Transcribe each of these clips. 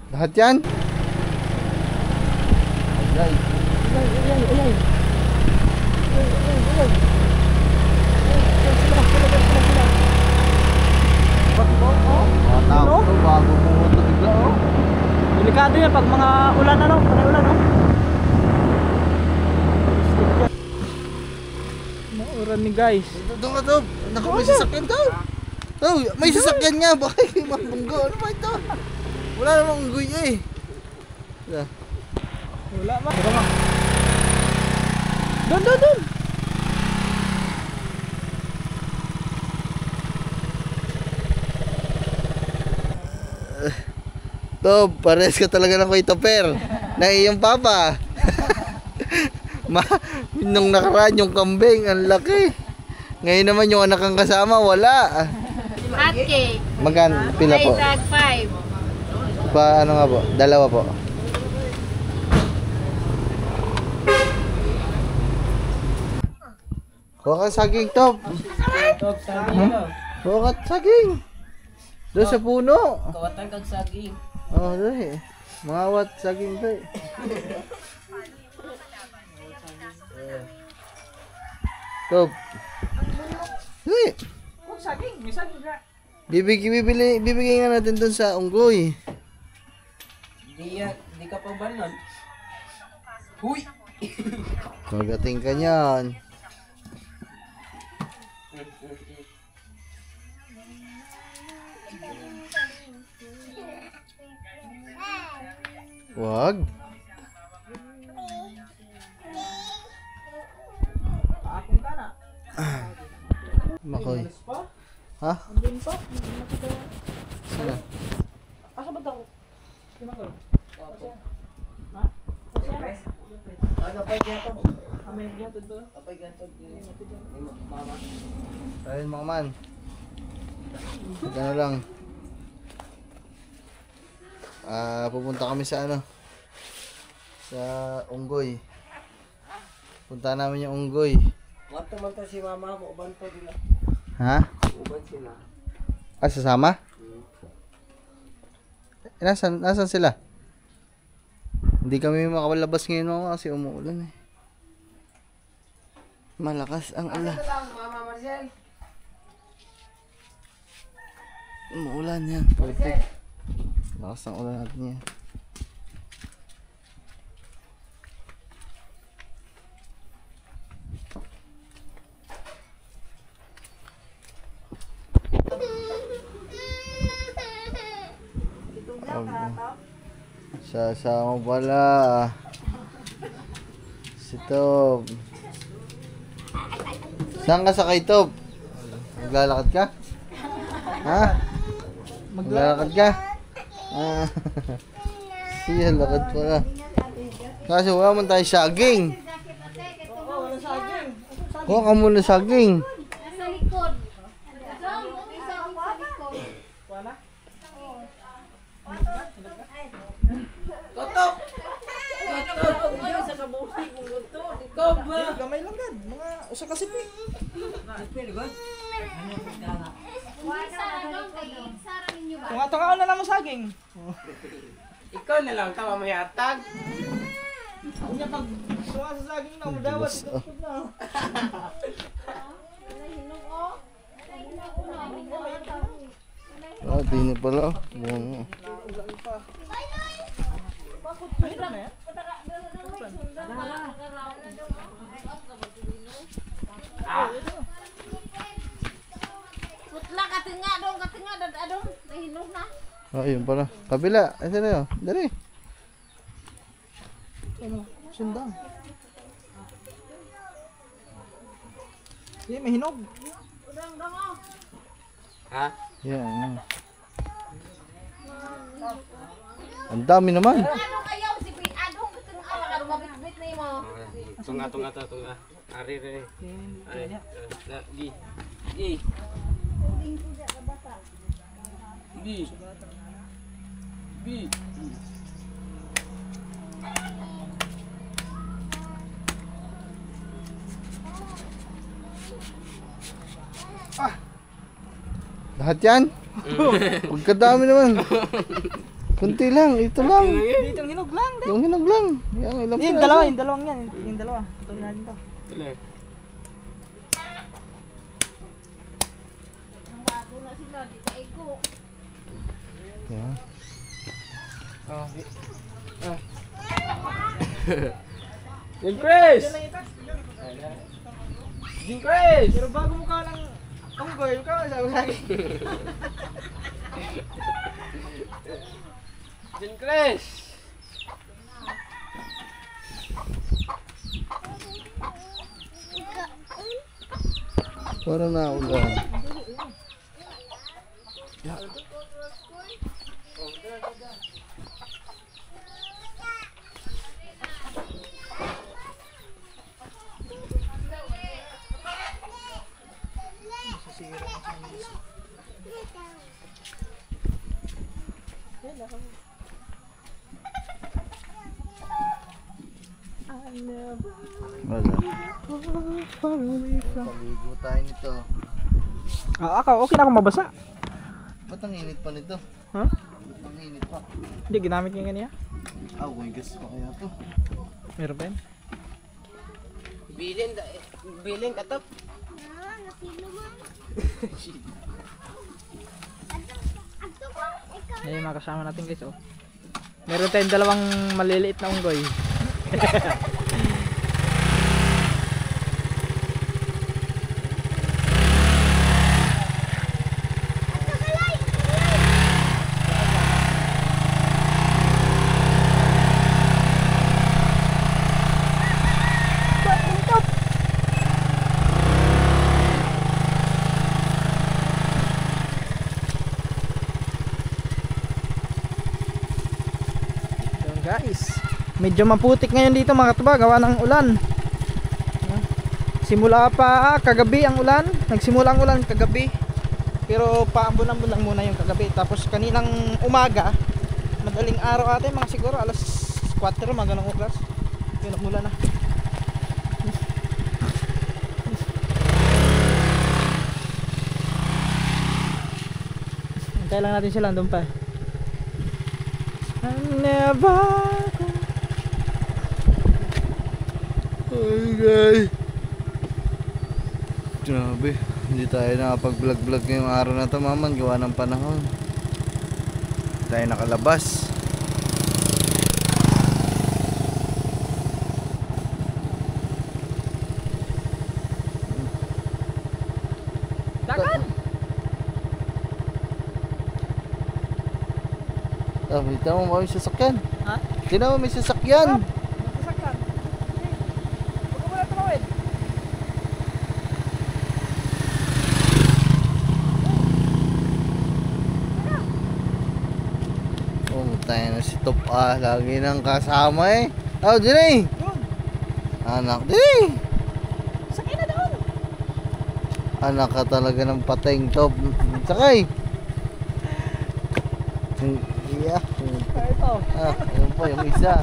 Lahat yan? Ay. Mga tao to, bago pumunta bigla oh. Delikado yan pag mga ulan ano, panay ulan no. Mauran ni guys. Doon ka to, naku may sasakyan to. Oh, may sasakyan nga, bakit may mabunggo? Ano ba ito? Wala namang unggoy eh. Wala ma. Doon. Tob, pares ka talaga ng Kuya Per. Na iyong papa. Nung nakaraan yung kambing, ang laki. Ngayon naman yung anak ang kasama, wala. Hot cake. Magkano? Pila po? Tag 5. Ano nga po? Dalawa po. Kuha ka saging, Tob. Kuha ka saging. Doon sa puno. Kawatan kag saging. Oh, doon eh. Mangawat saging doon. Tob. Doon. Oh, saging, may saging na. Bibigyan nga natin doon sa unggoy. Di ka pa banon. Huy. Magating ka niyan. Wag. Paakong ka na. Makoy. Pa? Ha? Andun pa? Sino? Asa ba daw? Sino ko? Ha? Aga pa gyapon. Amay gyapon to. Apay gyapon. Mama. Ayun mga man. Ano lang. Pupunta kami sa ano? Sa unggoy. Punta namin yung unggoy. Wato man to si mama mo uban to dila. Ha? Uban sila. Sasama? Nasaan sila? Hindi kami makalabas ngayon mga kasi umuulan eh. Malakas ang ulan. Mama Marcel. Umuulan yan. Putik. Lakas ang ulan natin yan. Sasama pala. Si Tob. Saan ka sakay, Tob? Maglalakad ka? Ha? Maglalakad ka? Siya, lakad pala. Kasi wala man tayo saging. Kuha ka muna saging. Nasa likod. Isa sa likod. Wala? Kotok! Kotok! Ay, sa kabuhi kong gusto. Ikaw ba? Gamay lang yan. Mga usa ka sipi. Sipi, ba? Sara ninyo ba? Kung atong na naman saging. Ikaw na lang tama mayatag. Ako niya pag suwa sa saging na, madawat. Di na pala. Bungo. Ayun na yan. Putla katinga dong adong nahinog na. Ayun pala. Kabila. Ay, sila yun. Dali. Ano? Sundang. Sige, may hinog. Ha? Yan. Ang dami naman. Adong kayo si Pin adong katinga ala mabitbit ni mo. Tunga. Ari. Ari. Na di. Di. Di. Di. Lahat yan? Pagkadami naman. Kunti lang, ito lang. Dito ang hinog lang. Yung hinog lang. Yung ilang Yung dalawa, yung dalawang yan. Yung dalawa. Tuloy natin to. Tuloy. Ang bago na sila, di ka ego. Yan. Oh. Jing Chris! Jing Chris! Pero bago mo ka ng unggoy, ka sabi sa akin. Jing Chris! Parang naulan. Wala. Paligo tayo nito. Ako, okay na akong mabasa. Ba't ang init pa nito? Ha? Ba't ang init pa? Hindi, ginamit niya ganyan. May gas pa kaya to. Meron ba yan? Bilin katap. Ayan yung mga kasama natin guys, oh. Meron tayong dalawang maliliit na unggoy. Guys, medyo maputik ngayon dito mga katuba, gawa ng ulan. Simula pa kagabi ang ulan, nagsimula ang ulan kagabi. Pero paambon-ambon lang muna yung kagabi. Tapos kaninang umaga, madaling araw ate, mga siguro alas 4 mga ganong oras. Yun, umulan na. Hintay lang natin sila, doon pa. Never. Ay guys. Grabe. Hindi tayo nakapag-vlog-vlog ngayong araw na to, maman. Gawa ng panahon. Hindi tayo nakalabas. Dagan! Kita mo may sasakyan. Ha? Tingnan mo may sasakyan. Sasakyan. Huwag mo na tumawid. Oh, tayo na si Top lagi nang kasama eh. Oh, Dinay. Yun. Anak, Dinay. Sakay na doon. Anak ka talaga ng pateng Top. Sakay. Yeah. Ito. Yun po, yung isa.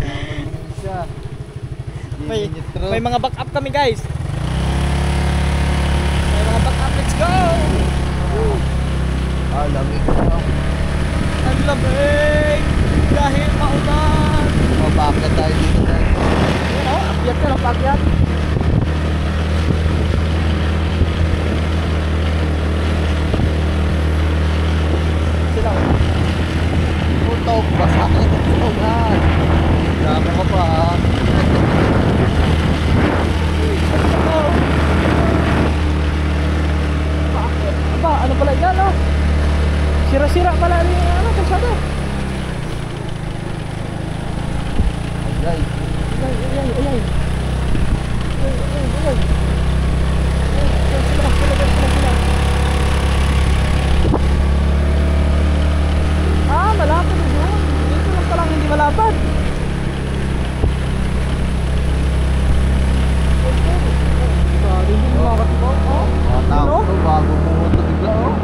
Yung isa. May mga backup kami guys. May mga backup, let's go! Lamig na. Ang lamig! Dahil maulan! Mabakit tayo dito guys. Yun o, akyat ka ng pakyat. Sila o. Top, basa ka ito. Drama ka pa Aba, ano pala yan o? Sira-sira pala yung ano, kalsada. Ay, Ay. Malapad na doon. Dito lang palang hindi malapad. Sorry din mga katibaw. matakot to bago pumunta bigla oh.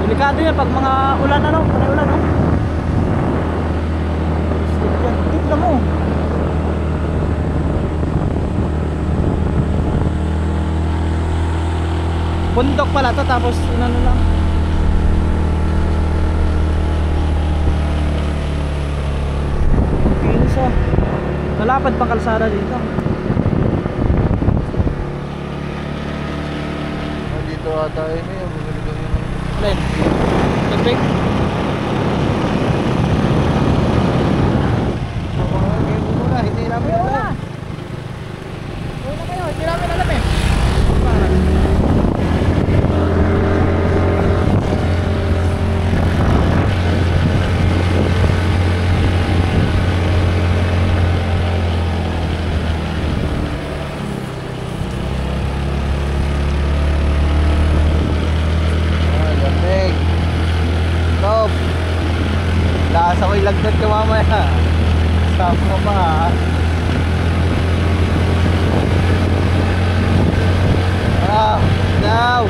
Delikado yan pag mga ulan ano, panay ulan no. Tignan mo. Bundok pala to tapos inano lang. Malapad pang kalsada dito. Dito ata yun eh. Bumili kami ng... Alin? Tubig? Muna, hindi namin alam. Uy na kayo, hindi namin alam eh. Lamig. Top. Lasa ko'y lagdat ka mamaya. Stop ka pa ha. Ah, now.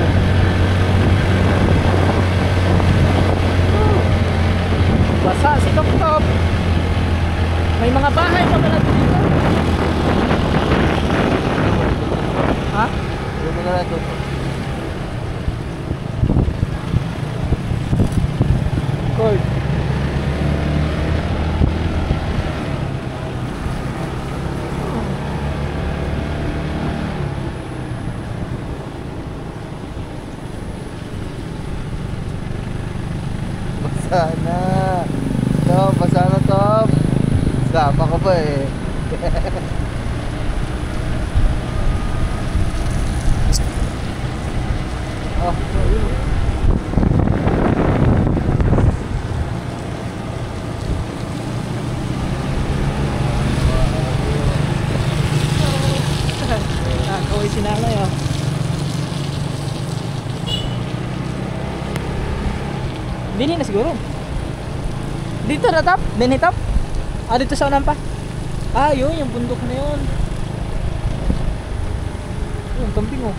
Basa si Top Top. May mga bahay pa pala dito. Ha? Hindi na ito. Cold. Basa na. Top, basa na Top. Sama ka pa eh. Oh, Kaway si nanay oh. Dini na siguro. Dito na Top? Dini Top? Ah, dito sa unan pa? Ah, yun, yung bundok na yun. Yung camping oh.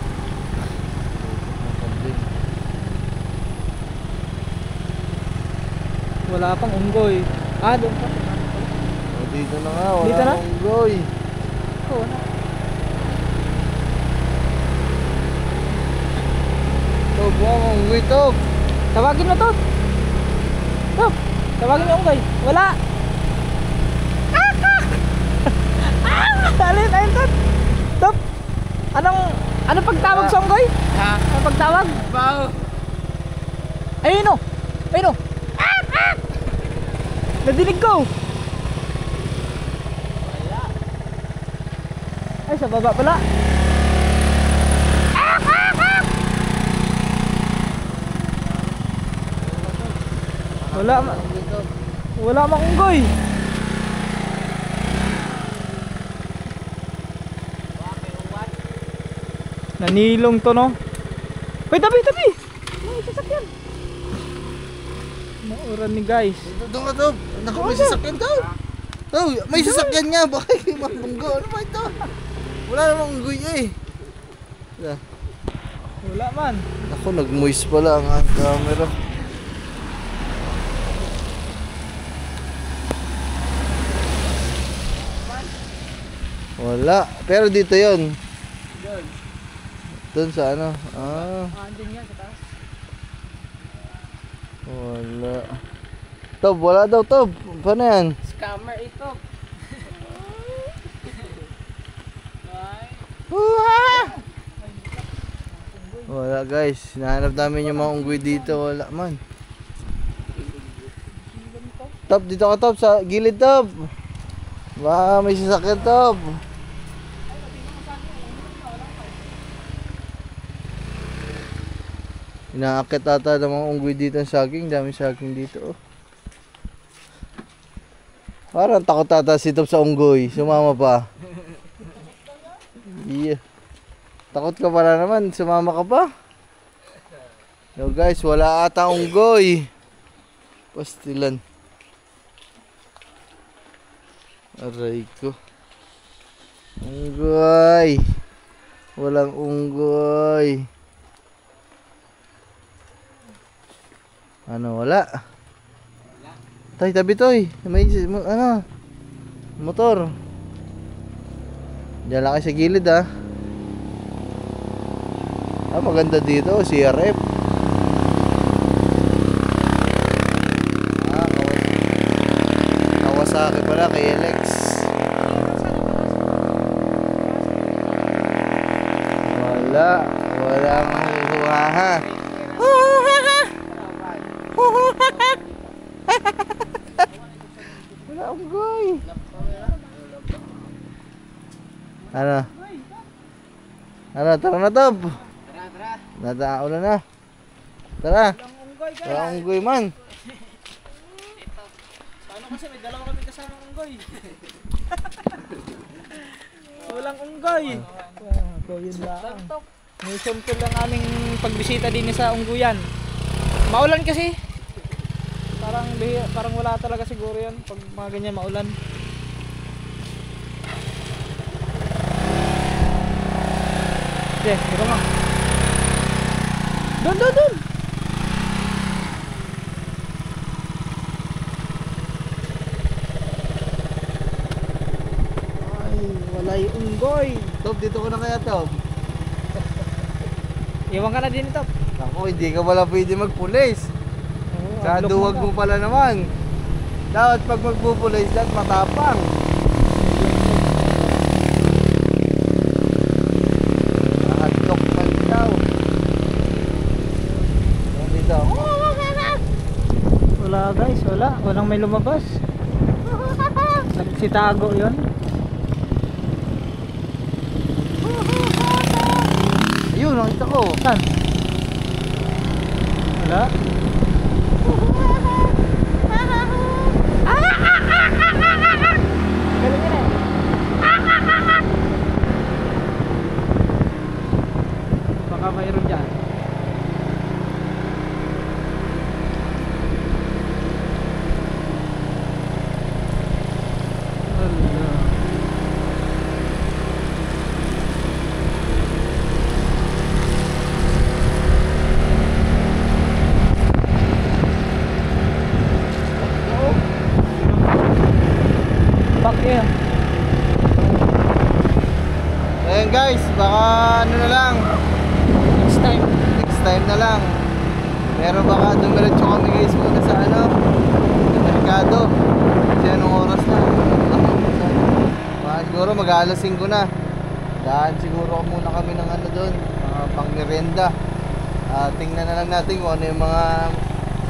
Wala pang unggoy. Ah, doon pa. dito na nga. Wala Dito na? nang unggoy. Oo na. Top, wala nang unggoy Top. Tawagin mo to. Top, tawagin yung unggoy. Wala. Alin, ayun Top. Top, anong pagtawag sa unggoy? Ha? Anong pagtawag? Bao. Ayun o. Ayun o. Nadinig ko. Ay, sa baba pala. Wala mang unggoy. Nanilong to no. Hoy, tabi. May sasakyan. Mauran ni guys. Doon ka Top. Naku, may sasakyan Top. Top, may sasakyan nga. Bakit may mabunggo? Ano ba ito? Wala namang unggoy eh. Wala man. Ako, nag-moist pala ang camera. Wala. Pero dito yon. Doon sa ano? Andun yan sa taas. Wala. Tob, wala daw Tob. Paano yan? Scammer ito. Wala guys. Hinahanap namin yung mga unggoy dito. Wala man. Tob, dito ka Tob. Sa gilid Tob. Baka may sasakyan Tob. Inaakit ata ng mga unggoy dito ang saging. Daming saging dito oh. Parang takot ata si Top sa unggoy. Sumama pa. Yeah. Takot ka pala naman. Sumama ka pa. No guys, wala ata unggoy. Pastilan. Aray ko. Unggoy. Walang unggoy. Ano, wala? Tay, tabi toy. May ano? Motor. Diyan lang kayo sa gilid ah. Ah, maganda dito, CRF. Ah, Kawasaki pala kay Alex. Walang huhaha. Wala unggoy. Ano? Ano, tara na Tob. Nataulan na. Tara. Wala unggoy man. Paano kasi may dalawa kami kasamang unggoy? Walang unggoy. Yun lang. May simple lang aming pagbisita din sa ungguyan. Maulan kasi. Parang wala talaga siguro yan pag mga ganyan maulan. Dito nga. Doon. Ay, wala yung unggoy. Tob, dito ko na kaya Tob. Iwan ka na din ito. Ako, hindi ka wala pwede magpulis. Sa Adlock duwag mo pala naman. Dapat pag magpupulis lahat matapang. Nakadlock man daw. Yan dito. Wala guys, wala. Walang may lumabas. Nagsitago yun. Ayun, nakita ko. Saan? Wala. Galing yun eh. Baka mayroon dyan. Wala. Bakit? Ayan guys, baka ano na lang. Next time. Next time na lang. Pero baka dumiretso kami guys muna sa ano, sa merkado. Kasi anong oras na? Siguro mag-aalas 5 na. Daan siguro muna kami ng ano doon, pang merienda. Tingnan na lang natin kung ano yung mga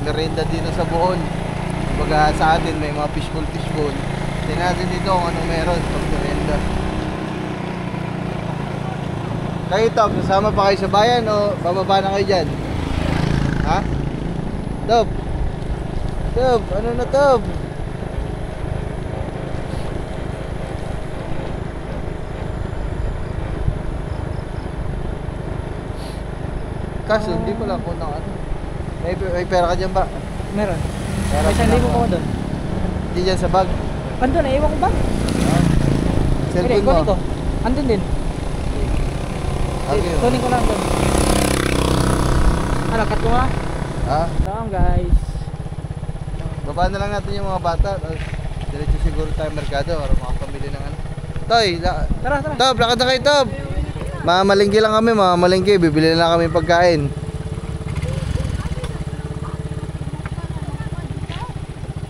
merienda dito sa Bohol. Kumbaga sa atin may mga fishbowl. Tingnan natin dito kung anong meron pag merienda. Kayo Tob, kasama pa kayo sa bayan o bababa na kayo dyan? Ha? Tob, ano na Tob? Kaso hindi pala ako ng ano. May pera ka dyan ba? Meron. Pera May ka 1,000 ko doon. Hindi dyan sa bag. Andun na, iwan ko ba? Cellphone mo. Kunin ko. Andun din. Okay. Kunin ko lang doon. Cut ko nga. Ha? Lang guys. Baba na lang natin yung mga bata. Tapos diretso siguro tayo merkado para makapamili ng ano. Toy, Tara. Tob, lakad na kayo Tob. Mamalengke lang kami, mamalengke. Bibili na lang kami pagkain.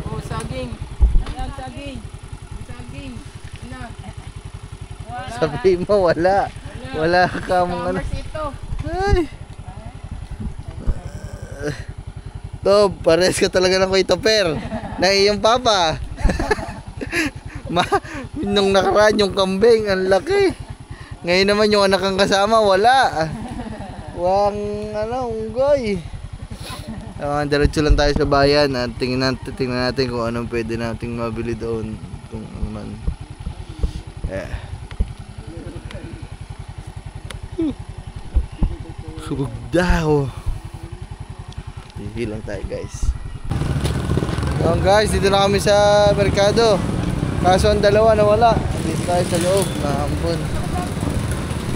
Oh, saging. Ayan, saging. Saging. Ano? Sabi mo, wala. Wala ka mong ano. Commerce ito. Ay. Tob, pares ka talaga ng Kuya Per. Na iyong papa. Nung nakaraan yung kambing, ang laki. Ngayon naman yung anak kang kasama, wala. Wang ano, unggoy. Diretso lang tayo sa bayan at tingnan natin kung anong pwede nating mabili doon. Kung ano man. Subog daw. Hihilang tayo guys. So guys, dito na kami sa merkado. Kaso ang dalawa nawala. Dito tayo sa loob, naambon.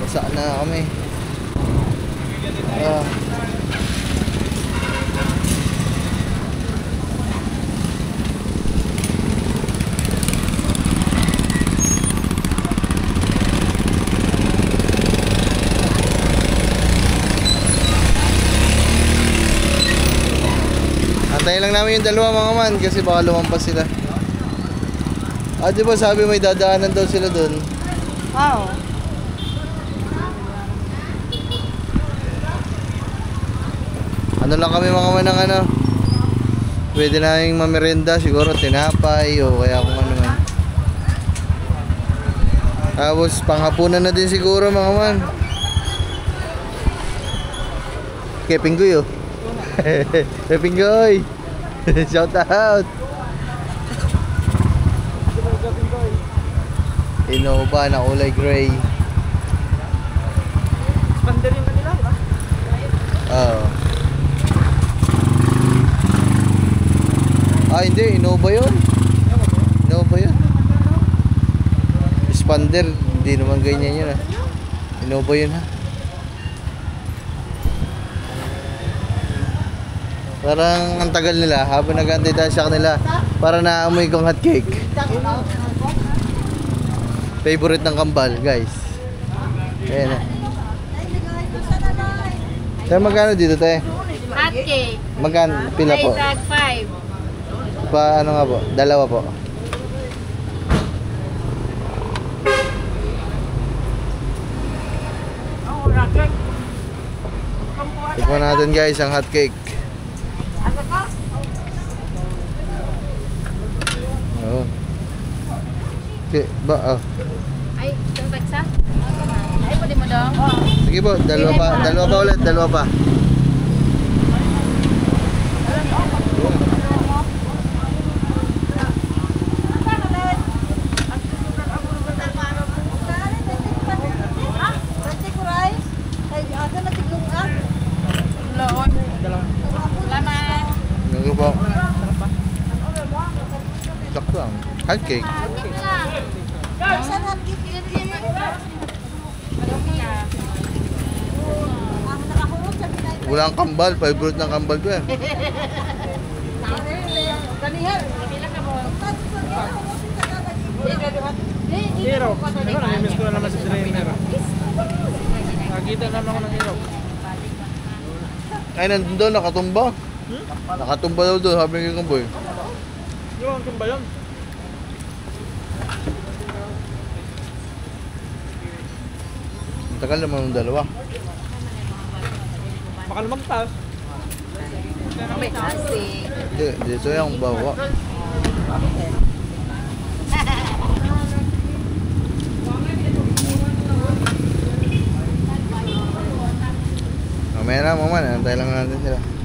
Basa na kami. Antayin lang namin yung dalawa mga man kasi baka lumampas sila. Di ba sabi may dadaanan daw sila doon? Oo. Ano lang kami mga manang ano. Pwede naming mamerenda, siguro tinapay o kaya kung ano man. Tapos panghapunan na din siguro mga man. Kay Pinggoy oh. Kay Pinggoy. Shout out. Innova na kulay gray. Expander yung kanila, di ba? Oo. Ah, hindi. Innova yun. Innova yun. Expander. Hindi naman ganyan yun ah. Innova yun ha. Parang ang tagal nila habang nag-antay tayo sa kanila para naamoy kong hot cake. Favorite ng kambal, guys. Ayan na. Tayo magkano dito, tayo? Hot cake. Magkano? Pila po? Ay, tag 5. Pa, ano nga po? Dalawa po. Tikman natin guys ang hot cake. Oh. Okay, ba? Oh. Ay, itong tagsa? Ay, pwede mo daw. Sige po, dalawa pa. Dalawa pa ulit, dalawa pa. Salamat. Ano po? Sakto ang hot cake. Walang kambal, favorite ng kambal ko eh. Zero. Ano, namimiss ko na naman si trainer. Nakakita naman ako ng ilog. Ay, nandun doon, nakatumba. Nakatumba daw doon, sabi ng kamboy. Yung tumba yun. Ang tagal naman ng dalawa. Baka lumagpas. May kasi. Hindi, dito yung bawa. Mamaya na, mama, antay lang natin sila.